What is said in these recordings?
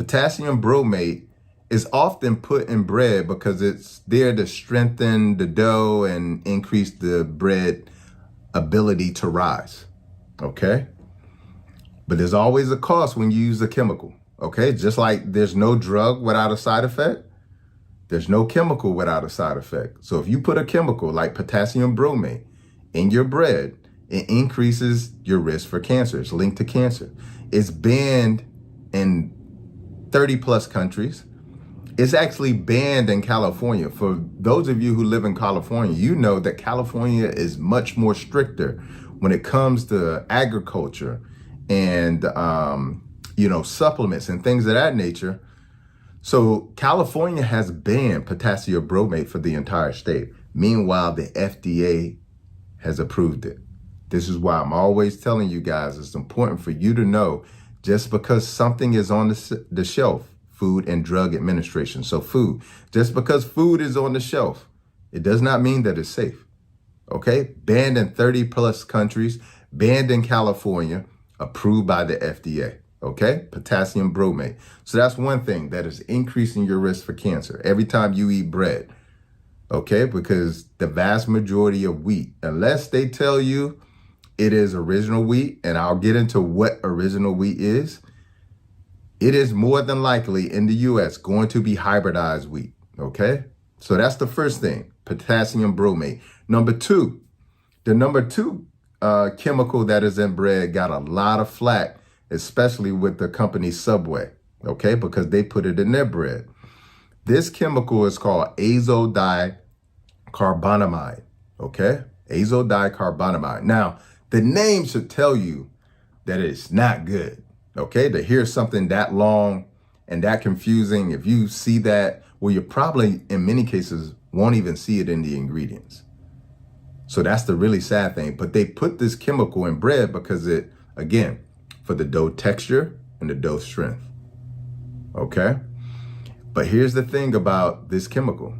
Potassium bromate is often put in bread because it's there to strengthen the dough and increase the bread ability to rise, okay? But there's always a cost when you use a chemical, okay? Just like there's no drug without a side effect, there's no chemical without a side effect. So if you put a chemical like potassium bromate in your bread, it increases your risk for cancer. It's linked to cancer. It's banned in 30 plus countries. It's actually banned in California. For those of you who live in California, you know that California is much more stricter when it comes to agriculture and, supplements and things of that nature. So California has banned potassium bromate for the entire state. Meanwhile, the FDA has approved it. This is why I'm always telling you guys, it's important for you to know just because something is on the shelf, Food and Drug Administration. So food, just because food is on the shelf, it does not mean that it's safe. Okay? Banned in 30 plus countries, banned in California, approved by the FDA. Okay? Potassium bromate. So that's one thing that is increasing your risk for cancer every time you eat bread. Okay? Because the vast majority of wheat, unless they tell you it is original wheat, and I'll get into what original wheat is, it is more than likely in the US going to be hybridized wheat, okay? So that's the first thing, potassium bromate. Number two, the number two chemical that is in bread got a lot of flack, especially with the company Subway, okay? Because they put it in their bread. This chemical is called Azodicarbonamide, okay? Azodicarbonamide. Now, the name should tell you that it's not good, okay? To hear something that long and that confusing, if you see that, well, you probably, in many cases, won't even see it in the ingredients. So that's the really sad thing. But they put this chemical in bread because it, again, for the dough texture and the dough strength, okay? But here's the thing about this chemical.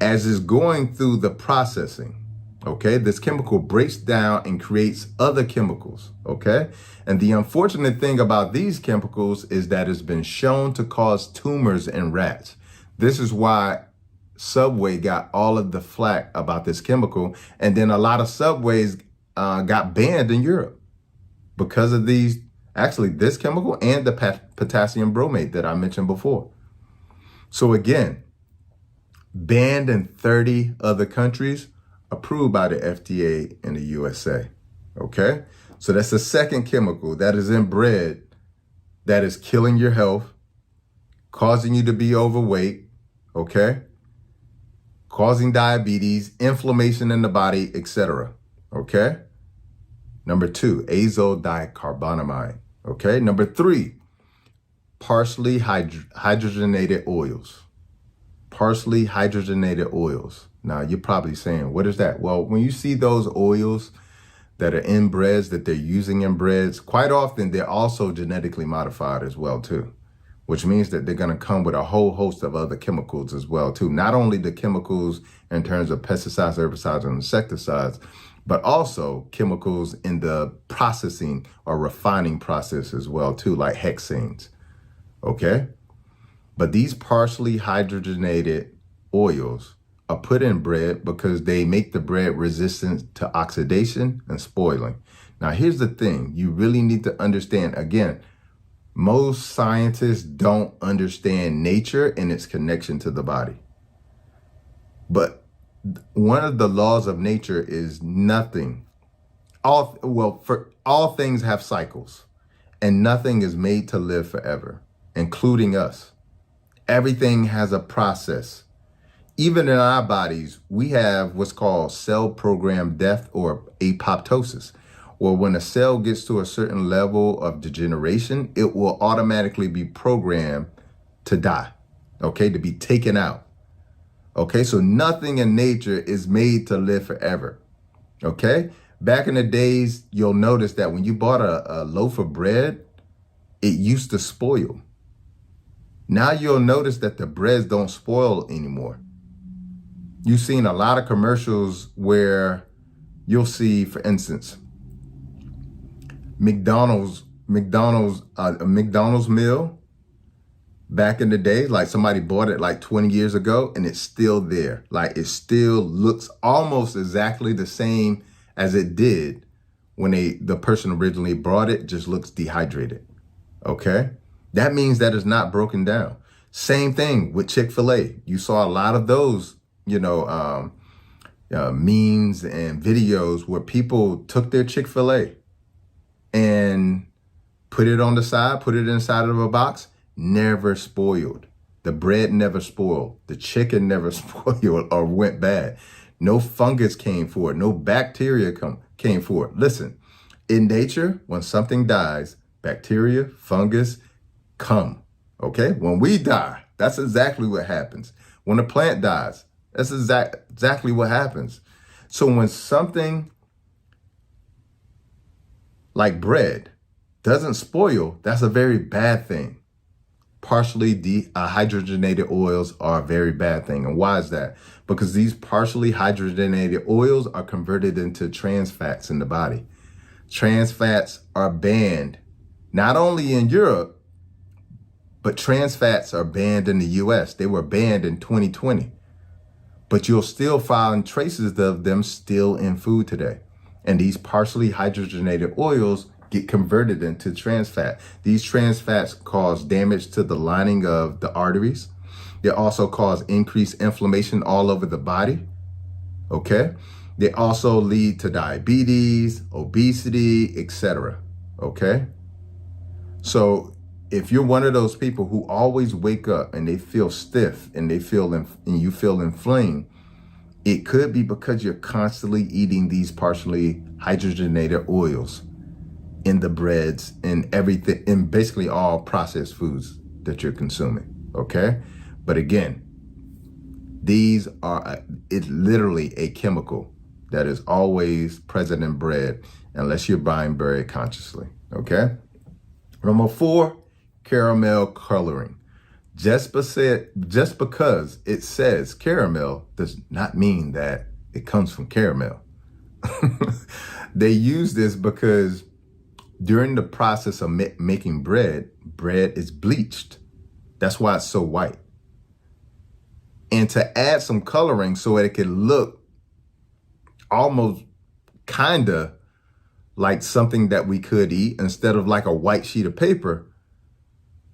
As it's going through the processing, okay, this chemical breaks down and creates other chemicals, okay? And the unfortunate thing about these chemicals is that it's been shown to cause tumors in rats. This is why Subway got all of the flack about this chemical. And then a lot of Subways got banned in Europe because of these, actually this chemical and the potassium bromate that I mentioned before. So again, banned in 30 other countries, approved by the FDA in the USA, okay? So that's the second chemical that is in bread that is killing your health, causing you to be overweight, okay? Causing diabetes, inflammation in the body, etc., okay? Number two, azodicarbonamide, okay? Number three, partially hydrogenated oils. Partially hydrogenated oils. Now, you're probably saying, what is that? Well, when you see those oils that are in breads, that they're using in breads, quite often they're also genetically modified as well, too, which means that they're going to come with a whole host of other chemicals as well, too. Not only the chemicals in terms of pesticides, herbicides, and insecticides, but also chemicals in the processing or refining process as well, too, like hexanes, okay? But these partially hydrogenated oils are put in bread because they make the bread resistant to oxidation and spoiling. Now, here's the thing. You really need to understand, again, most scientists don't understand nature and its connection to the body. But one of the laws of nature is nothing. For all things have cycles, and nothing is made to live forever, including us. Everything has a process. Even in our bodies, we have what's called cell programmed death or apoptosis, or when a cell gets to a certain level of degeneration, it will automatically be programmed to die, okay, to be taken out. Okay, so nothing in nature is made to live forever, okay? Back in the days, you'll notice that when you bought a loaf of bread, it used to spoil. Now you'll notice that the breads don't spoil anymore. You've seen a lot of commercials where you'll see, for instance, a McDonald's meal back in the day, like somebody bought it like 20 years ago and it's still there. Like it still looks almost exactly the same as it did when the person originally brought it, just looks dehydrated. Okay. That means that it's not broken down. Same thing with Chick-fil-A. You saw a lot of those, memes and videos where people took their Chick-fil-A and put it on the side, put it inside of a box, never spoiled. The bread never spoiled. The chicken never spoiled or went bad. No fungus came for it. No bacteria came for it. Listen, in nature, when something dies, bacteria, fungus come. Okay? When we die, that's exactly what happens. When a plant dies, that's exactly what happens. So when something like bread doesn't spoil, that's a very bad thing. Partially hydrogenated oils are a very bad thing. And why is that? Because these partially hydrogenated oils are converted into trans fats in the body. Trans fats are banned not only in Europe, but trans fats are banned in the US. They were banned in 2020. But you'll still find traces of them still in food today. And these partially hydrogenated oils get converted into trans fat. These trans fats cause damage to the lining of the arteries. They also cause increased inflammation all over the body. Okay. They also lead to diabetes, obesity, etc. Okay. So if you're one of those people who always wake up and they feel stiff and you feel inflamed, it could be because you're constantly eating these partially hydrogenated oils in the breads and everything, in basically all processed foods that you're consuming. Okay. But again, these are, it's literally a chemical that is always present in bread unless you're buying bread consciously. Okay. Number 4, caramel coloring. Just because it says caramel does not mean that it comes from caramel. They use this because during the process of making bread is bleached. That's why it's so white. And to add some coloring so it can look almost kinda like something that we could eat instead of like a white sheet of paper,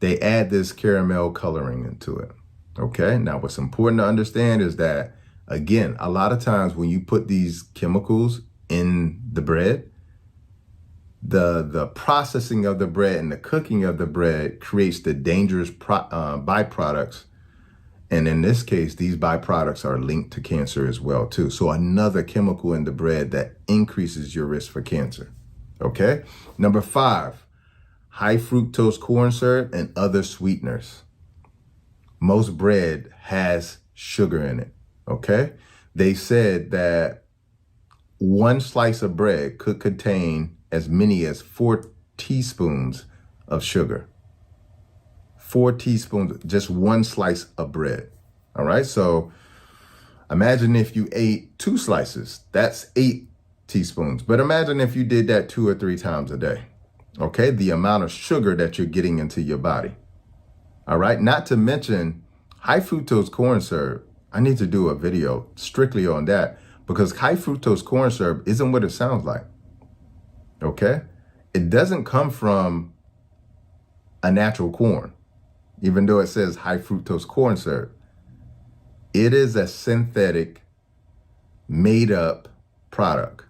they add this caramel coloring into it. Okay. Now what's important to understand is that, again, a lot of times when you put these chemicals in the bread, the processing of the bread and the cooking of the bread creates the dangerous byproducts. And in this case, these byproducts are linked to cancer as well, too. So another chemical in the bread that increases your risk for cancer. Okay. Number 5, high fructose corn syrup and other sweeteners. Most bread has sugar in it. Okay. They said that one slice of bread could contain as many as 4 teaspoons of sugar. 4 teaspoons, just one slice of bread. All right. So imagine if you ate 2 slices, that's 8 teaspoons. But imagine if you did that 2 or 3 times a day. Okay. The amount of sugar that you're getting into your body. All right. Not to mention high fructose corn syrup. I need to do a video strictly on that because high fructose corn syrup isn't what it sounds like. Okay. It doesn't come from a natural corn. Even though it says high fructose corn syrup, it is a synthetic, made up product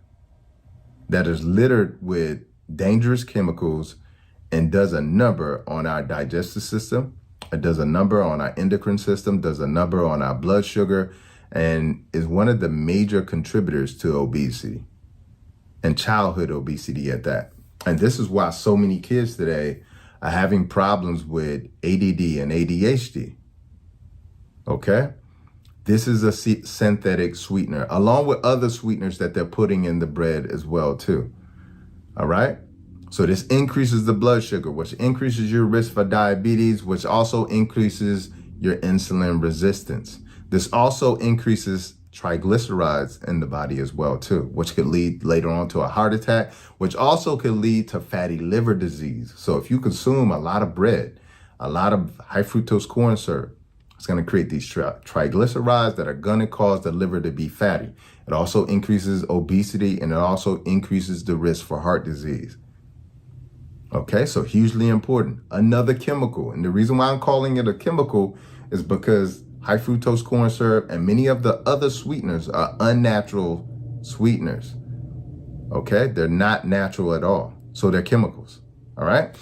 that is littered with dangerous chemicals and does a number on our digestive system. It does a number on our endocrine system, does a number on our blood sugar, and is one of the major contributors to obesity and childhood obesity at that. And this is why so many kids today are having problems with ADD and ADHD. Okay. This is a synthetic sweetener along with other sweeteners that they're putting in the bread as well too. All right. So this increases the blood sugar, which increases your risk for diabetes, which also increases your insulin resistance. This also increases triglycerides in the body as well too, which could lead later on to a heart attack, which also could lead to fatty liver disease. So if you consume a lot of bread, a lot of high fructose corn syrup. It's going to create these triglycerides that are going to cause the liver to be fatty. It also increases obesity, and it also increases the risk for heart disease. Okay, so hugely important. Another chemical, and the reason why I'm calling it a chemical is because high fructose corn syrup and many of the other sweeteners are unnatural sweeteners. Okay, they're not natural at all. So they're chemicals. All right.